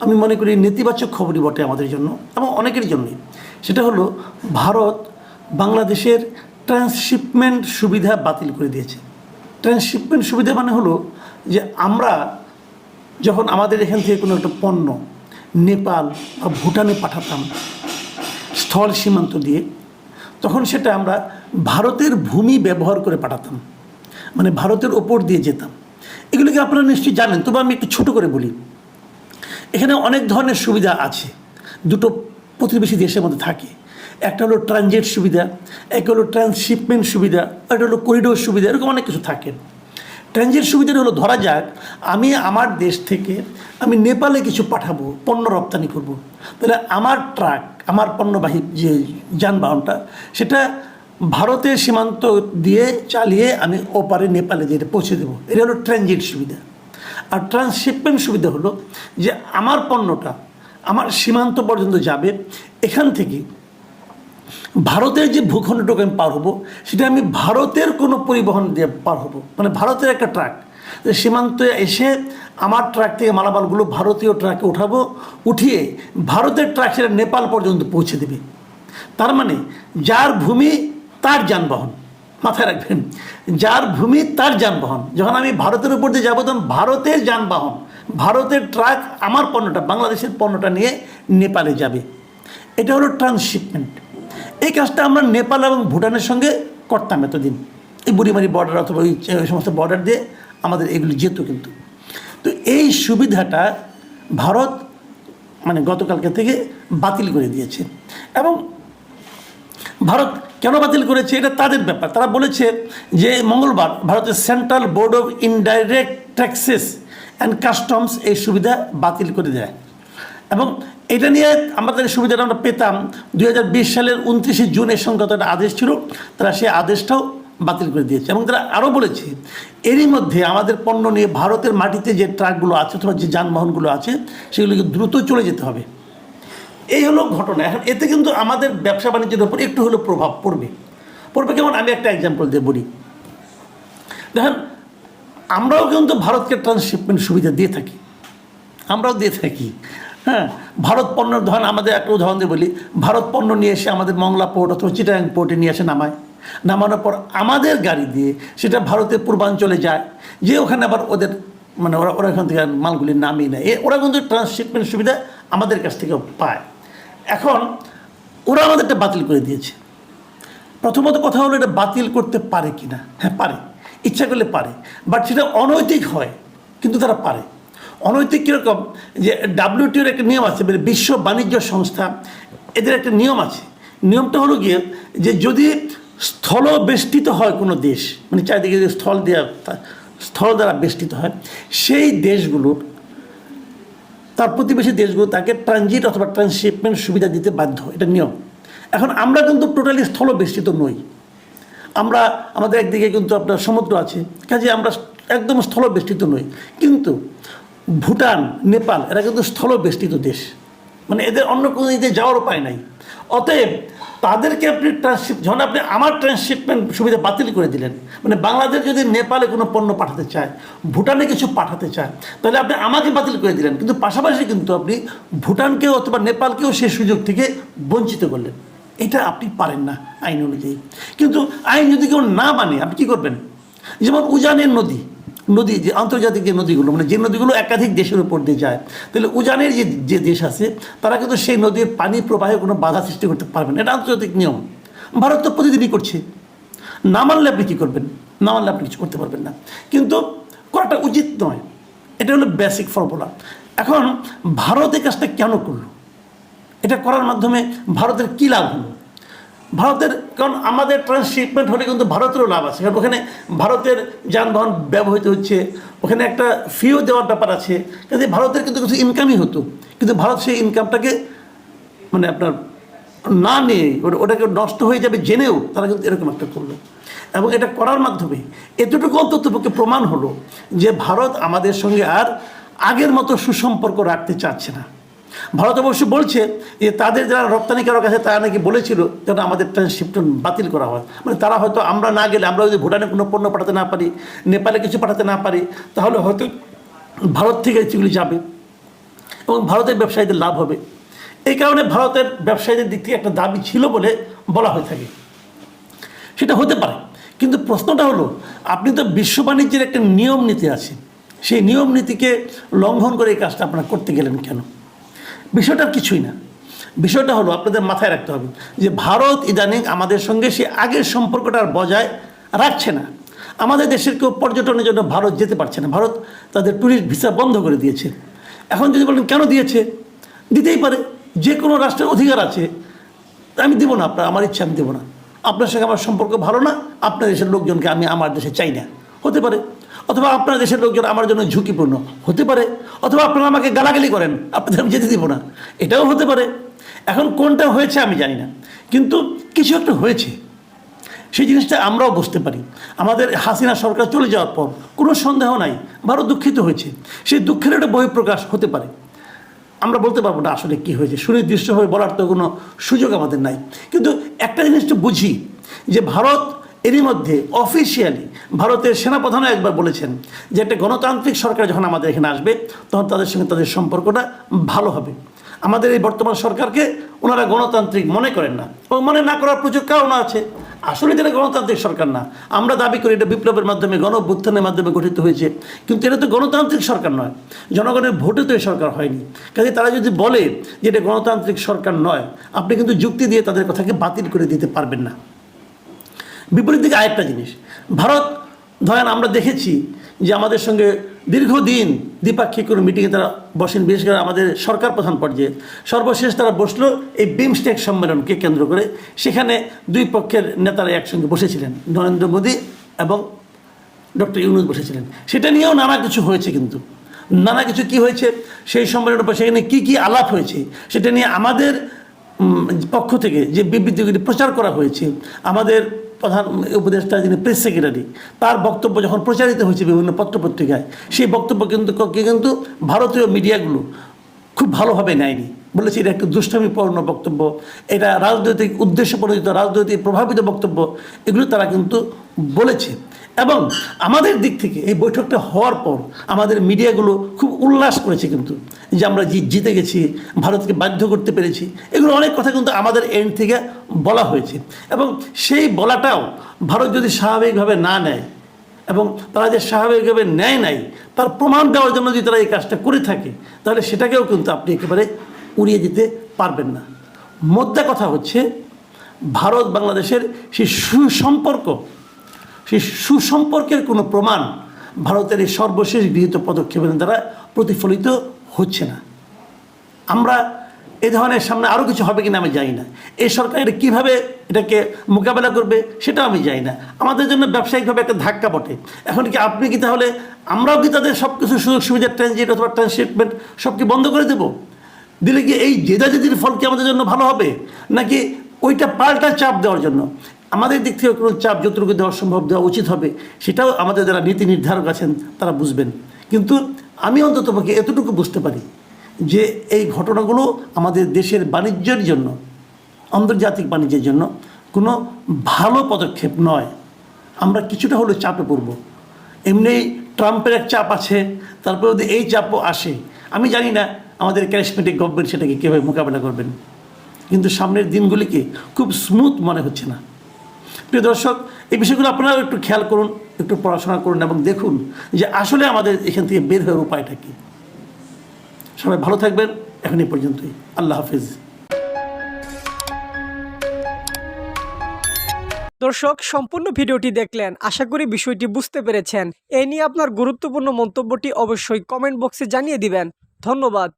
আমি মনে করি নেতিবাচক খবরই বটে আমাদের জন্য এবং অনেকের জন্যই। সেটা হলো ভারত বাংলাদেশের ট্রান্সশিপমেন্ট সুবিধা বাতিল করে দিয়েছে। ট্রান্সশিপমেন্ট সুবিধা মানে হলো যে আমরা যখন আমাদের এখান থেকে কোনো একটা পণ্য নেপাল বা ভুটানে পাঠাতাম স্থল সীমান্ত দিয়ে, তখন সেটা আমরা ভারতের ভূমি ব্যবহার করে পাঠাতাম, মানে ভারতের ওপর দিয়ে যেতাম। এগুলোকে আপনারা নিশ্চয়ই জানেন, তবে আমি একটু ছোটো করে বলি। এখানে অনেক ধরনের সুবিধা আছে, দুটো প্রতিবেশী দেশের মধ্যে থাকে। একটা হলো ট্রানজিট সুবিধা, একটা হলো ট্রান্সশিপমেন্ট সুবিধা, একটা হলো করিডোর সুবিধা, এরকম অনেক কিছু থাকে। ট্রানজিট সুবিধাটা হলো, ধরা যাক আমি আমার দেশ থেকে আমি নেপালে কিছু পাঠাবো, পণ্য রপ্তানি করব, তাহলে আমার ট্রাক, আমার পণ্যবাহী যে যানবাহনটা, সেটা ভারতের সীমান্ত দিয়ে চালিয়ে আমি ওপারে নেপালে যেটা পৌঁছে দেবো। এটা হলো ট্রানজিট সুবিধা। আর ট্রান্সশিপমেন্ট সুবিধা হলো যে আমার পণ্যটা আমার সীমান্ত পর্যন্ত যাবে, এখান থেকে ভারতের যে ভূখণ্ডটুকু আমি পার হবো, সেটা আমি ভারতের কোনো পরিবহন দিয়ে পার হবো, মানে ভারতের একটা ট্রাক সীমান্তে এসে আমার ট্রাক থেকে মালামালগুলো ভারতীয় ট্রাকে উঠাবো, উঠিয়ে ভারতের ট্রাক সেটা নেপাল পর্যন্ত পৌঁছে দেবে। তার মানে যার ভূমি তার যানবাহন, মাথায় রাখবেন, যার ভূমি তার যানবাহন। যখন আমি ভারতের উপর দিয়ে যাবো, তখন ভারতের যানবাহন, ভারতের ট্রাক আমার পণ্যটা, বাংলাদেশের পণ্যটা নিয়ে নেপালে যাবে। এটা হলো ট্রান্সশিপমেন্ট। এই কাজটা আমরা নেপাল এবং ভুটানের সঙ্গে করতাম এতদিন, এই বুড়িমারি বর্ডার অথবা ওই সমস্ত বর্ডার দিয়ে আমাদের এগুলি যেত। কিন্তু তো এই সুবিধাটা ভারত মানে গতকালকে থেকে বাতিল করে দিয়েছে। এবং ভারত কেন বাতিল করেছে এটা তাদের ব্যাপার। তারা বলেছে যে মঙ্গলবার ভারতের central board of indirect taxes and customs এই সুবিধা বাতিল করে দেয়। এবং এটা নিয়ে আমাদের সুবিধাটা আমরা পেতাম 2020 সালের 29শে জুন এর সংক্রান্ত একটা আদেশ ছিল, তারা সেই আদেশটাও বাতিল করে দিয়েছে। এবং তারা আরও বলেছে এরই মধ্যে আমাদের পণ্য নিয়ে ভারতের মাটিতে যে ট্রাকগুলো আছে অথবা যে যানবাহনগুলো আছে সেগুলোকে দ্রুত চলে যেতে হবে। এই হলো ঘটনা। এখন এতে কিন্তু আমাদের ব্যবসা বাণিজ্যের উপর একটু হলেও প্রভাব পড়বে। কেমন, আমি একটা এক্সাম্পল দিয়ে বলি। দেখেন, আমরাও কিন্তু ভারতকে ট্রান্সশিপমেন্ট সুবিধা দিয়ে থাকি, আমরাও দিয়ে থাকি। হ্যাঁ, ভারত পণ্য, ধরেন আমাদের একটা উদাহরণ দিয়ে বলি, ভারত পণ্য নিয়ে এসে আমাদের মংলা পোর্ট অথবা চিটাগাং পোর্টে নিয়ে এসে নামানোর পর আমাদের গাড়ি দিয়ে সেটা ভারতের পূর্বাঞ্চলে যায়, যে ওখানে আবার ওদের মানে ওরা এখান থেকে মালগুলি নামিয়ে নেয়। ওরা কিন্তু ট্রান্সশিপমেন্ট সুবিধা আমাদের কাছ থেকে পায়। এখন ওরা আমাদেরটা বাতিল করে দিয়েছে। প্রথমত কথা হলো, এটা বাতিল করতে পারে কি না? হ্যাঁ পারে, ইচ্ছা করলে পারে, বাট সেটা অনৈতিক হয়, কিন্তু তারা পারে। অনৈতিক কীরকম, যে WTOর একটা নিয়ম আছে, মানে বিশ্ব বাণিজ্য সংস্থা, এদের একটা নিয়ম আছে। নিয়মটা হলো গিয়ে যে যদি স্থল বেষ্টিত হয় কোনো দেশ, মানে চারিদিকে যে স্থল দ্বারা বেষ্টিত হয়, সেই দেশগুলোর, তার প্রতিবেশী দেশগুলো তাকে ট্রানজিট অথবা ট্রান্সশিপমেন্ট সুবিধা দিতে বাধ্য, এটা নিয়ম। এখন আমরা কিন্তু টোটালি স্থল বেষ্টিত নই, আমরা আমাদের একদিকে কিন্তু আপনার সমুদ্র আছে, কাজে আমরা একদম স্থল বেষ্টিত নই। কিন্তু ভুটান, নেপাল এরা কিন্তু স্থল বেষ্টিত দেশ, মানে এদের অন্য কোনো দিকে যাওয়ার উপায় নাই। অতএব তাদেরকে আপনি যখন আপনি আমার ট্রান্সশিপমেন্ট সুবিধা বাতিল করে দিলেন, মানে বাংলাদেশ যদি নেপালে কোনো পণ্য পাঠাতে চায়, ভুটানে কিছু পাঠাতে চায়, তাহলে আপনি আমাকে বাতিল করে দিলেন, কিন্তু পাশাপাশি কিন্তু আপনি ভুটানকেও অথবা নেপালকেও সেই সুযোগ থেকে বঞ্চিত করলেন। এটা আপনি পারেন না আইন অনুযায়ী। কিন্তু আইন যদি কেউ না মানে আপনি কী করবেন? যেমন উজানের নদী, যে আন্তর্জাতিক যে নদীগুলো, মানে যে নদীগুলো একাধিক দেশের উপর দিয়ে যায়, তাহলে উজানের যে দেশ আছে তারা কিন্তু সেই নদীর পানি প্রবাহে কোনো বাধা সৃষ্টি করতে পারবে না, এটা আন্তর্জাতিক নিয়ম। ভারত তো প্রতিদিনই করছে। না মানলে আপনি কী করবেন? না মানলে আপনি কিছু করতে পারবেন না, কিন্তু করাটা উচিত নয়। এটা হলো বেসিক ফর্মুলা। এখন ভারত এই কাজটা কেন করলো? এটা করার মাধ্যমে ভারতের কী লাভ হলো? ভারতের, কারণ আমাদের ট্রান্সশিপমেন্ট হলে কিন্তু ভারতেরও লাভ আছে, কারণ ওখানে ভারতের যানবাহন ব্যবহৃত হচ্ছে, ওখানে একটা ফিও দেওয়ার ব্যাপার আছে, কাজে ভারতের কিন্তু কিছু ইনকামই হতো। কিন্তু ভারত সেই ইনকামটাকে মানে আপনার না নিয়ে ওটাকে নষ্ট হয়ে যাবে জেনেও তারা কিন্তু এরকম একটা করলো। এবং এটা করার মাধ্যমে এতটুকু অন্ততপক্ষে প্রমাণ হলো যে ভারত আমাদের সঙ্গে আর আগের মতো সুসম্পর্ক রাখতে চাচ্ছে না। ভারত অবশ্য বলছে যে তাদের যারা রপ্তানিকারক আছে তারা নাকি বলেছিল যেন আমাদের ট্রান্সশিপমেন্ট বাতিল করা হয়, মানে তারা হয়তো আমরা না গেলে, আমরা যদি ভুটানে কোনো পণ্য পাঠাতে না পারি, নেপালে কিছু পাঠাতে না পারি, তাহলে হয়তো ভারত থেকে সেগুলি যাবে। এবং ভারতের ব্যবসায়ীদের লাভ হবে। এই কারণে ভারতের ব্যবসায়ীদের দিক থেকে একটা দাবি ছিল বলে বলা হয়ে থাকে। সেটা হতে পারে, কিন্তু প্রশ্নটা হলো আপনি তো বিশ্ব বাণিজ্যের একটা নিয়ম নীতি আছে, সেই নিয়ম নীতিকে লঙ্ঘন করে এই কাজটা আপনারা করতে গেলেন কেন? বিষয়টা কিছুই না। বিষয়টা হলো আপনাদের মাথায় রাখতে হবে যে ভারত ইদানিং আমাদের সঙ্গে সে আগের সম্পর্কটা আর বজায় রাখছে না। আমাদের দেশের কেউ পর্যটনের জন্য ভারত যেতে পারছে না। ভারত তাদের ট্যুরিস্ট ভিসা বন্ধ করে দিয়েছে। এখন যদি বলেন কেন দিয়েছে, দিতেই পারে, যে কোনো রাষ্ট্রের অধিকার আছে। আমি দেবো না, আমার ইচ্ছা আমি দেবো না, আপনার সঙ্গে আমার সম্পর্ক ভালো না, আপনার দেশের লোকজনকে আমি আমার দেশে চাই না, হতে পারে। অথবা আপনার দেশের লোকজন আমার জন্য ঝুঁকিপূর্ণ, হতে পারে। অথবা আপনারা আমাকে গালাগালি করেন, আপনাদের আমি যেতে দিব না, এটাও হতে পারে। এখন কোনটা হয়েছে আমি জানি না, কিন্তু কিছু একটা হয়েছে, সেই জিনিসটা আমরাও বুঝতে পারি। আমাদের হাসিনা সরকার চলে যাওয়ার পর কোনো সন্দেহ নাই ভারত দুঃখিত হয়েছে। সেই দুঃখের একটা বহিঃপ্রকাশ হতে পারে। আমরা বলতে পারবো না আসলে কী হয়েছে, সুনির্দিষ্টভাবে বলার তো কোনো সুযোগ আমাদের নাই। কিন্তু একটা জিনিস তো বুঝি যে ভারত এরই মধ্যে অফিসিয়ালি ভারতের সেনাপ্রধানও একবার বলেছেন যে একটা গণতান্ত্রিক সরকার যখন আমাদের এখানে আসবে তখন তাদের সঙ্গে তাদের সম্পর্কটা ভালো হবে। আমাদের এই বর্তমান সরকারকে ওনারা গণতান্ত্রিক মনে করেন না, এবং মনে না করার প্রচুর কারণ আছে। আসলে এটা গণতান্ত্রিক সরকার না। আমরা দাবি করি এটা বিপ্লবের মাধ্যমে, গণ-অভ্যুত্থানের মাধ্যমে গঠিত হয়েছে, কিন্তু এটা তো গণতান্ত্রিক সরকার নয়। জনগণের ভোটে তো এই সরকার হয়নি। কাজে তারা যদি বলে যে এটা গণতান্ত্রিক সরকার নয়, আপনি কিন্তু যুক্তি দিয়ে তাদের কথাকে বাতিল করে দিতে পারবেন না। বিপরীত দিকে আরেকটা জিনিস, ভারত ধরেন আমরা দেখেছি যে আমাদের সঙ্গে দীর্ঘদিন দ্বিপাক্ষিক কোনো মিটিংয়ে তারা বসেন, বিশেষ করে আমাদের সরকার প্রধান পর্যায়ে। সর্বশেষ তারা বসলো এই বিমস্টেক সম্মেলনকে কেন্দ্র করে। সেখানে দুই পক্ষের নেতারা একসঙ্গে বসেছিলেন, নরেন্দ্র মোদী এবং ডক্টর ইউনূস বসেছিলেন। সেটা নিয়েও নানা কিছু হয়েছে, কিন্তু নানা কিছু কি হয়েছে সেই সম্মেলনের পর সেখানে কী কী আলাপ হয়েছে সেটা নিয়ে আমাদের পক্ষ থেকে যে বিবৃতিগুলি প্রচার করা হয়েছে, আমাদের প্রধান উপদেষ্টা যিনি প্রেস সেক্রেটারি তার বক্তব্য যখন প্রচারিত হয়েছে বিভিন্ন পত্রপত্রিকায়, সেই বক্তব্য কিন্তু ভারতীয় মিডিয়াগুলো খুব ভালোভাবে নেয়নি। বলেছে এটা একটু দুষ্টামিপূর্ণ বক্তব্য, এটা রাজনৈতিক উদ্দেশ্য প্রণোদিত, রাজনৈতিক প্রভাবিত বক্তব্য, এগুলো তারা কিন্তু বলেছে। এবং আমাদের দিক থেকে এই বৈঠকটা হওয়ার পর আমাদের মিডিয়াগুলো খুব উল্লাস করেছে কিন্তু, যে আমরা জিতে গেছি, ভারতকে বাধ্য করতে পেরেছি, এগুলো অনেক কথা কিন্তু আমাদের এন্ড থেকে বলা হয়েছে। এবং সেই বলাটাও ভারত যদি স্বাভাবিকভাবে না নেয়, এবং তারা যে স্বাভাবিকভাবে নেয় নাই তার প্রমাণ দেওয়ার জন্য যদি তারা এই কাজটা করে থাকে, তাহলে সেটাকেও কিন্তু আপনি একেবারে উড়িয়ে দিতে পারবেন না। মোদ্দা কথা হচ্ছে ভারত বাংলাদেশের সেই সুসম্পর্কের কোনো প্রমাণ ভারতের এই সর্বশেষ গৃহীত পদক্ষেপের দ্বারা প্রতিফলিত হচ্ছে না। আমরা এই ধরনের সামনে আরও কিছু হবে কিনা আমি জানি না। এই সরকার এটা কীভাবে এটাকে মোকাবেলা করবে সেটাও আমি জানি না। আমাদের জন্য ব্যবসায়িকভাবে একটা ধাক্কা বটে। এখন কি আপনি কি তাহলে আমরাও কি তাদের সব কিছু সুযোগ সুবিধা ট্রানজিট অথবা ট্রান্সশিপমেন্ট সব কি বন্ধ করে দেবো? দিলে কি এই জেদাজেদির ফল কি আমাদের জন্য ভালো হবে, নাকি ওইটা পাল্টা চাপ দেওয়ার জন্য? আমাদের দিক থেকে কোনো চাপ যতটুকু দেওয়া সম্ভব দেওয়া উচিত হবে, সেটাও আমাদের যারা নীতি নির্ধারক আছেন তারা বুঝবেন। কিন্তু আমি অন্ততপক্ষে এতটুকু বুঝতে পারি যে এই ঘটনাগুলো আমাদের দেশের বাণিজ্যের জন্য, আন্তর্জাতিক বাণিজ্যের জন্য কোনো ভালো পদক্ষেপ নয়। আমরা কিছুটা হলেও চাপে পড়ব। এমনি ট্রাম্পের এক চাপ আছে, তারপরে যদি এই চাপও আসে, আমি জানি না আমাদের ক্যারিজমেটিক গভর্নমেন্ট সেটাকে কীভাবে মোকাবেলা করবেন, কিন্তু সামনের দিনগুলিকে খুব স্মুথ মনে হচ্ছে না। প্রিয় দর্শক, এই বিষয়গুলো আপনারাও একটু খেয়াল করুন, একটু পড়াশোনা করুন এবং দেখুন যে আসলে আমাদের এখান থেকে বের হওয়ার উপায়টা কী। সবাই ভালো থাকবেন। এখন এই পর্যন্তই। আল্লাহ হাফিজ। দর্শক, সম্পূর্ণ ভিডিওটি দেখলেন, আশা করি বিষয়টি বুঝতে পেরেছেন। এই নিয়ে আপনার গুরুত্বপূর্ণ মন্তব্যটি অবশ্যই কমেন্ট বক্সে জানিয়ে দিবেন। ধন্যবাদ।